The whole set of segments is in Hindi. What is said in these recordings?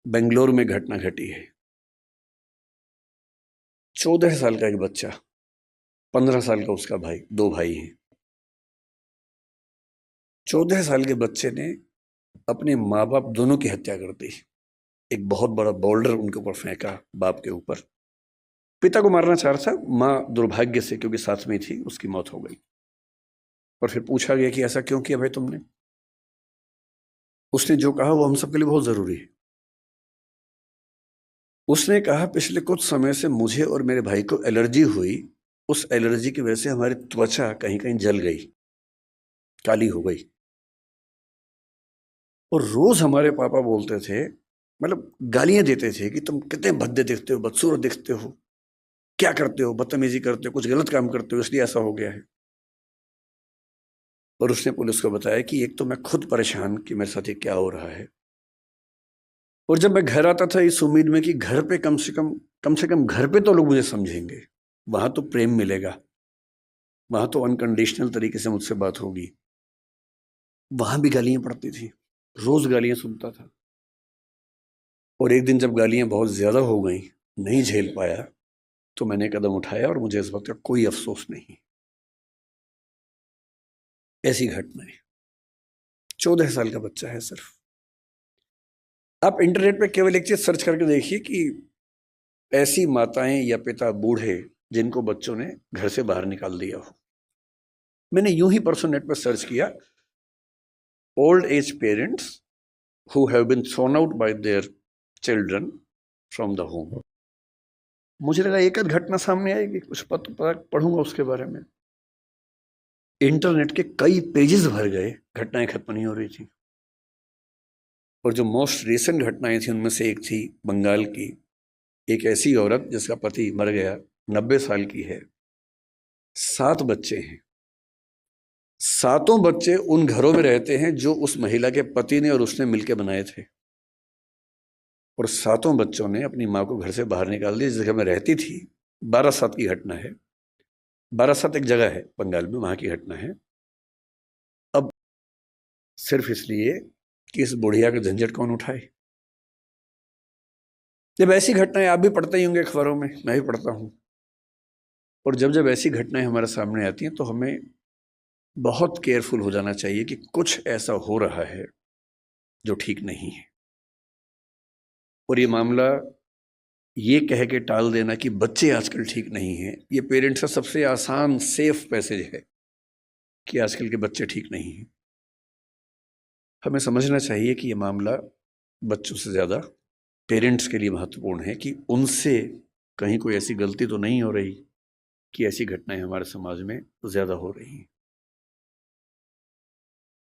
बेंगलोर में घटना घटी है। 14 साल का एक बच्चा, 15 साल का उसका भाई, दो भाई हैं। 14 साल के बच्चे ने अपने माँ बाप दोनों की हत्या कर दी। एक बहुत बड़ा बोल्डर उनके ऊपर फेंका, बाप के ऊपर। पिता को मारना चाह रहा था, माँ दुर्भाग्य से क्योंकि साथ में थी, उसकी मौत हो गई। और फिर पूछा गया कि ऐसा क्यों किया भाई तुमने? उसने जो कहा वो हम सबके लिए बहुत जरूरी है। उसने कहा, पिछले कुछ समय से मुझे और मेरे भाई को एलर्जी हुई। उस एलर्जी की वजह से हमारी त्वचा कहीं कहीं जल गई, काली हो गई। और रोज हमारे पापा बोलते थे, मतलब गालियां देते थे कि तुम कितने भद्दे दिखते हो, बदसूरत दिखते हो, क्या करते हो, बदतमीजी करते हो, कुछ गलत काम करते हो, इसलिए ऐसा हो गया है। और उसने पुलिस को बताया कि एक तो मैं खुद परेशान कि मेरे साथ ये क्या हो रहा है, और जब मैं घर आता था इस उम्मीद में कि घर पे कम से कम घर पे तो लोग मुझे समझेंगे, वहां तो प्रेम मिलेगा, वहां तो अनकंडीशनल तरीके से मुझसे बात होगी। वहां भी गालियां पड़ती थी, रोज गालियां सुनता था। और एक दिन जब गालियां बहुत ज्यादा हो गई, नहीं झेल पाया, तो मैंने कदम उठाया और मुझे इस वक्त का कोई अफसोस नहीं। ऐसी घटना है। 14 साल का बच्चा है सिर्फ। आप इंटरनेट पे केवल एक चीज सर्च करके देखिए कि ऐसी माताएं या पिता बूढ़े जिनको बच्चों ने घर से बाहर निकाल दिया हो। मैंने यूं ही परसों नेट पर सर्च किया, old age parents who have been thrown out by their children from the home। मुझे लगा एक आध घटना सामने आएगी, कुछ पता पढ़ूंगा उसके बारे में। इंटरनेट के कई पेजेस भर गए, घटनाएं खत्म नहीं हो रही थी। और जो मोस्ट रिसेंट घटनाएं थी उनमें से एक थी बंगाल की। एक ऐसी औरत जिसका पति मर गया, 90 साल की है, 7 बच्चे हैं। सातों बच्चे उन घरों में रहते हैं जो उस महिला के पति ने और उसने मिलकर बनाए थे। और सातों बच्चों ने अपनी माँ को घर से बाहर निकाल दिया, जिस जगह में रहती थी। 12/7 की घटना है। 12/7 एक जगह है बंगाल में, वहां की घटना है। अब सिर्फ इसलिए कि इस बुढ़िया का झंझट कौन उठाए। जब ऐसी घटनाएं, आप भी पढ़ते ही होंगे अखबारों में, मैं भी पढ़ता हूं। और जब जब ऐसी घटनाएं हमारे सामने आती हैं तो हमें बहुत केयरफुल हो जाना चाहिए कि कुछ ऐसा हो रहा है जो ठीक नहीं है। और ये मामला ये कह के टाल देना कि बच्चे आजकल ठीक नहीं हैं, ये पेरेंट्स का सबसे आसान सेफ मैसेज है कि आजकल के बच्चे ठीक नहीं हैं। हमें समझना चाहिए कि ये मामला बच्चों से ज़्यादा पेरेंट्स के लिए महत्वपूर्ण है, कि उनसे कहीं कोई ऐसी गलती तो नहीं हो रही कि ऐसी घटनाएं हमारे समाज में ज़्यादा हो रही हैं।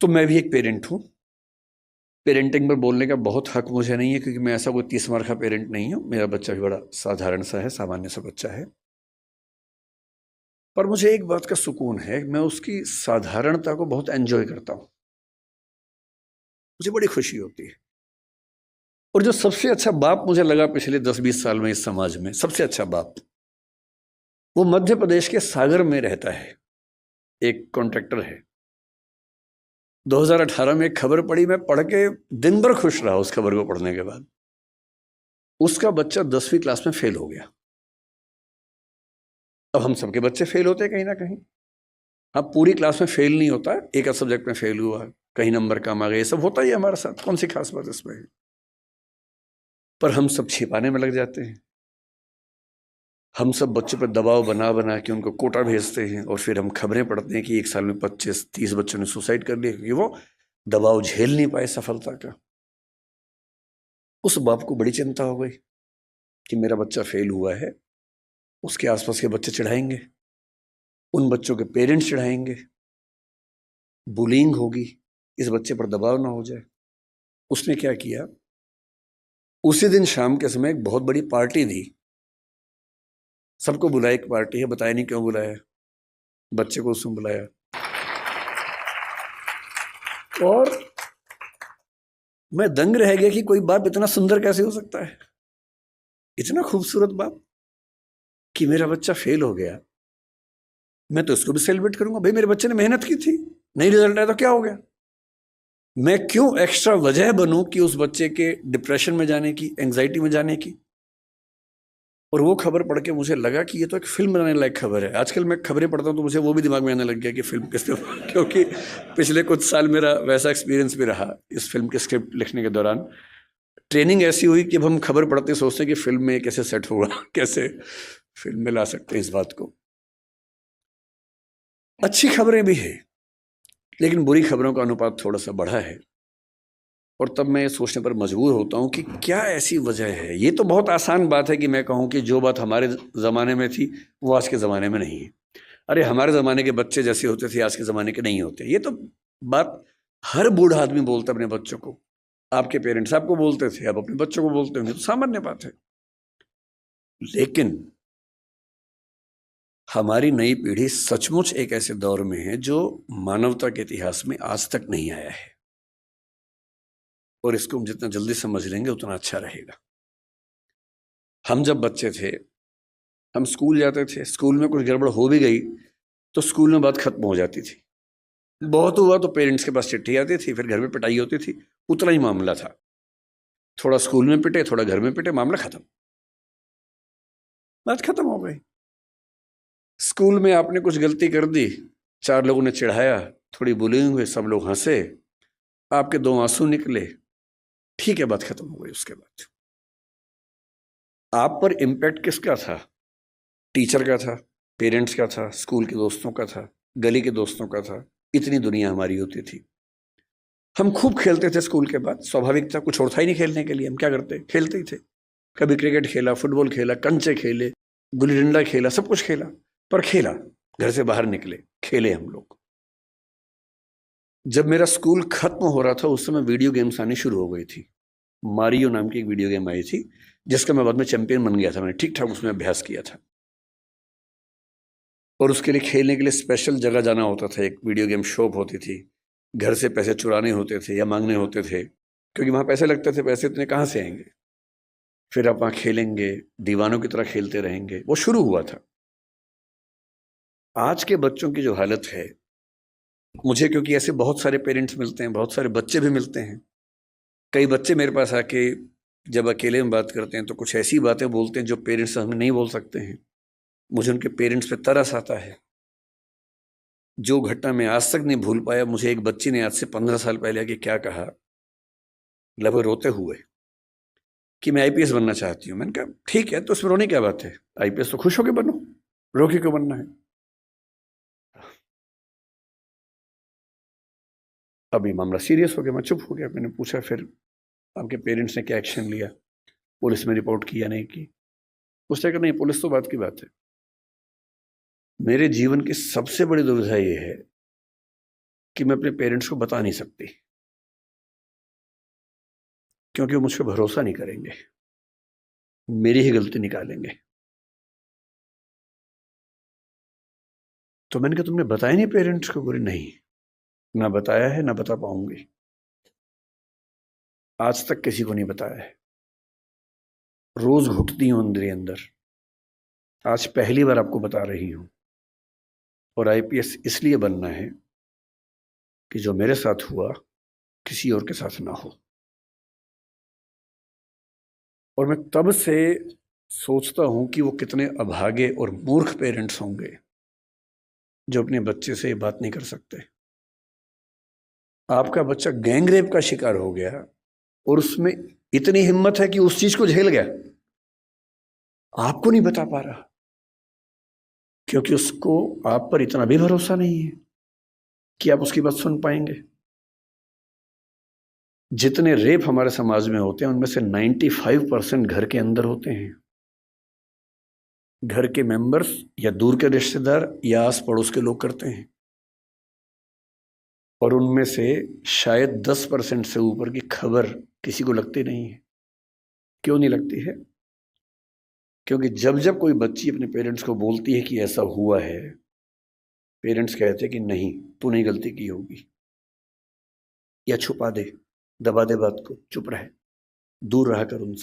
तो मैं भी एक पेरेंट हूँ। पेरेंटिंग पर बोलने का बहुत हक मुझे नहीं है, क्योंकि मैं ऐसा कोई 30 मार का पेरेंट नहीं हूँ। मेरा बच्चा भी बड़ा साधारण सा है, सामान्य सा बच्चा है। पर मुझे एक बात का सुकून है, मैं उसकी साधारणता को बहुत एंजॉय करता हूँ। मुझे बड़ी खुशी होती है। और जो सबसे अच्छा बाप मुझे लगा पिछले 10-20 साल में इस समाज में, सबसे अच्छा बाप, वो मध्य प्रदेश के सागर में रहता है, एक कॉन्ट्रैक्टर है। 2018 में एक खबर पड़ी, मैं पढ़ के दिन भर खुश रहा उस खबर को पढ़ने के बाद। उसका बच्चा 10वीं क्लास में फेल हो गया। अब हम सबके बच्चे फेल होते हैं कहीं ना कहीं। अब पूरी क्लास में फेल नहीं होता, एक सब्जेक्ट में फेल हुआ, कहीं नंबर कम आ गए, ये सब होता ही है हमारे साथ, कौन सी खास बात इसमें है। पर हम सब छिपाने में लग जाते हैं। हम सब बच्चों पर दबाव बना बना के उनको कोटा भेजते हैं, और फिर हम खबरें पढ़ते हैं कि एक साल में 25-30 बच्चों ने सुसाइड कर लिया, क्योंकि वो दबाव झेल नहीं पाए सफलता का। उस बाप को बड़ी चिंता हो गई कि मेरा बच्चा फेल हुआ है, उसके आसपास के बच्चे चिढ़ाएंगे, उन बच्चों के पेरेंट्स चिढ़ाएंगे, बुलिंग होगी, इस बच्चे पर दबाव ना हो जाए। उसने क्या किया, उसी दिन शाम के समय एक बहुत बड़ी पार्टी दी। सबको बुलाया, एक पार्टी है, बताया नहीं क्यों बुलाया, बच्चे को उसमें बुलाया। और मैं दंग रह गया कि कोई बाप इतना सुंदर कैसे हो सकता है, इतना खूबसूरत बाप, कि मेरा बच्चा फेल हो गया, मैं तो इसको भी सेलिब्रेट करूंगा। भाई मेरे बच्चे ने मेहनत की थी, नहीं रिजल्ट आया तो क्या हो गया। मैं क्यों एक्स्ट्रा वजह बनूं कि उस बच्चे के डिप्रेशन में जाने की, एंग्जाइटी में जाने की। और वो खबर पढ़ के मुझे लगा कि ये तो एक फिल्म बनाने लायक खबर है। आजकल मैं खबरें पढ़ता हूँ तो मुझे वो भी दिमाग में आने लग गया कि फिल्म किस पे क्योंकि पिछले कुछ साल मेरा वैसा एक्सपीरियंस भी रहा इस फिल्म के स्क्रिप्ट लिखने के दौरान। ट्रेनिंग ऐसी हुई कि अब हम खबर पढ़ते सोचते हैं कि फिल्म में कैसे सेट होगा, कैसे फिल्म में ला सकते हैं इस बात को। अच्छी खबरें भी है लेकिन बुरी खबरों का अनुपात थोड़ा सा बढ़ा है। और तब मैं ये सोचने पर मजबूर होता हूँ कि क्या ऐसी वजह है। ये तो बहुत आसान बात है कि मैं कहूँ कि जो बात हमारे ज़माने में थी वो आज के ज़माने में नहीं है। अरे हमारे ज़माने के बच्चे जैसे होते थे आज के ज़माने के नहीं होते। ये तो बात हर बूढ़ा आदमी बोलता है अपने बच्चों को। आपके पेरेंट्स आपको बोलते थे, अब अपने बच्चों को बोलते होंगे, तो सामान्य बात है। लेकिन हमारी नई पीढ़ी सचमुच एक ऐसे दौर में है जो मानवता के इतिहास में आज तक नहीं आया है। और इसको हम जितना जल्दी समझ लेंगे उतना अच्छा रहेगा। हम जब बच्चे थे, हम स्कूल जाते थे, स्कूल में कुछ गड़बड़ हो भी गई तो स्कूल में बात खत्म हो जाती थी। बहुत हुआ तो पेरेंट्स के पास चिट्ठी आती थी, फिर घर में पिटाई होती थी। उतना ही मामला था। थोड़ा स्कूल में पिटे, थोड़ा घर में पिटे, मामला खत्म, बात खत्म हो गई। स्कूल में आपने कुछ गलती कर दी, चार लोगों ने चिढ़ाया, थोड़ी बुलिंग हुई, सब लोग हंसे, आपके दो आंसू निकले, ठीक है, बात खत्म हो गई। उसके बाद आप पर इम्पैक्ट किसका था? टीचर का था, पेरेंट्स का था, स्कूल के दोस्तों का था, गली के दोस्तों का था। इतनी दुनिया हमारी होती थी। हम खूब खेलते थे स्कूल के बाद, स्वाभाविक था, कुछ और था ही नहीं खेलने के लिए। हम क्या करते, खेलते ही थे। कभी क्रिकेट खेला, फुटबॉल खेला, कंचे खेले, गुल्ली डंडा खेला, सब कुछ खेला। पर खेला, घर से बाहर निकले, खेले हम लोग। जब मेरा स्कूल खत्म हो रहा था उस समय वीडियो गेम्स आनी शुरू हो गई थी। मारियो नाम की एक वीडियो गेम आई थी जिसका मैं बाद में चैंपियन बन गया था। मैंने ठीक ठाक उसमें अभ्यास किया था। और उसके लिए खेलने के लिए स्पेशल जगह जाना होता था। एक वीडियो गेम शॉप होती थी, घर से पैसे चुराने होते थे या मांगने होते थे, क्योंकि वहाँ पैसे लगते थे। पैसे इतने कहाँ से आएंगे? फिर आप वहाँ खेलेंगे, दीवानों की तरह खेलते रहेंगे। वो शुरू हुआ था। आज के बच्चों की जो हालत है, मुझे क्योंकि ऐसे बहुत सारे पेरेंट्स मिलते हैं, बहुत सारे बच्चे भी मिलते हैं। कई बच्चे मेरे पास आके जब अकेले में बात करते हैं तो कुछ ऐसी बातें बोलते हैं जो पेरेंट्स हमें नहीं बोल सकते हैं। मुझे उनके पेरेंट्स पे तरस आता है। जो घटना मैं आज तक नहीं भूल पाया, मुझे एक बच्ची ने आज से 15 साल पहले आके क्या कहा, लगभग रोते हुए, कि मैं आईपीएस बनना चाहती हूँ। मैंने कहा ठीक है, तो उसमें रोने क्या बात है? आईपीएस तो खुश होकर बनो, रो के क्यों बनना है? अभी मामला सीरियस हो गया, मैं चुप हो गया। मैंने पूछा फिर आपके पेरेंट्स ने क्या एक्शन लिया, पुलिस में रिपोर्ट की या नहीं की? उसने कहा नहीं, पुलिस तो बात की बात है। मेरे जीवन की सबसे बड़ी दुविधा ये है कि मैं अपने पेरेंट्स को बता नहीं सकती, क्योंकि वो मुझ पर भरोसा नहीं करेंगे, मेरी ही गलती निकालेंगे। तो मैंने कहा तुमने बताया नहीं पेरेंट्स को? बोले नहीं, ना बताया है, ना बता पाऊंगी, आज तक किसी को नहीं बताया है। रोज घुटती हूं अंदर ही अंदर, आज पहली बार आपको बता रही हूं। और आईपीएस इसलिए बनना है कि जो मेरे साथ हुआ किसी और के साथ ना हो। और मैं तब से सोचता हूं कि वो कितने अभागे और मूर्ख पेरेंट्स होंगे जो अपने बच्चे से ये बात नहीं कर सकते। आपका बच्चा गैंगरेप का शिकार हो गया और उसमें इतनी हिम्मत है कि उस चीज को झेल गया, आपको नहीं बता पा रहा, क्योंकि उसको आप पर इतना भी भरोसा नहीं है कि आप उसकी बात सुन पाएंगे। जितने रेप हमारे समाज में होते हैं उनमें से 95% घर के अंदर होते हैं। घर के मेंबर्स या दूर के रिश्तेदार या आस पड़ोस के लोग करते हैं। और उनमें से शायद 10% से ऊपर की खबर किसी को लगती नहीं है। क्यों नहीं लगती है? क्योंकि जब जब कोई बच्ची अपने पेरेंट्स को बोलती है कि ऐसा हुआ है, पेरेंट्स कहते हैं कि नहीं, तूने गलती की होगी, या छुपा दे, दबा दे बात को, चुप रहे, दूर रहा कर उनसे।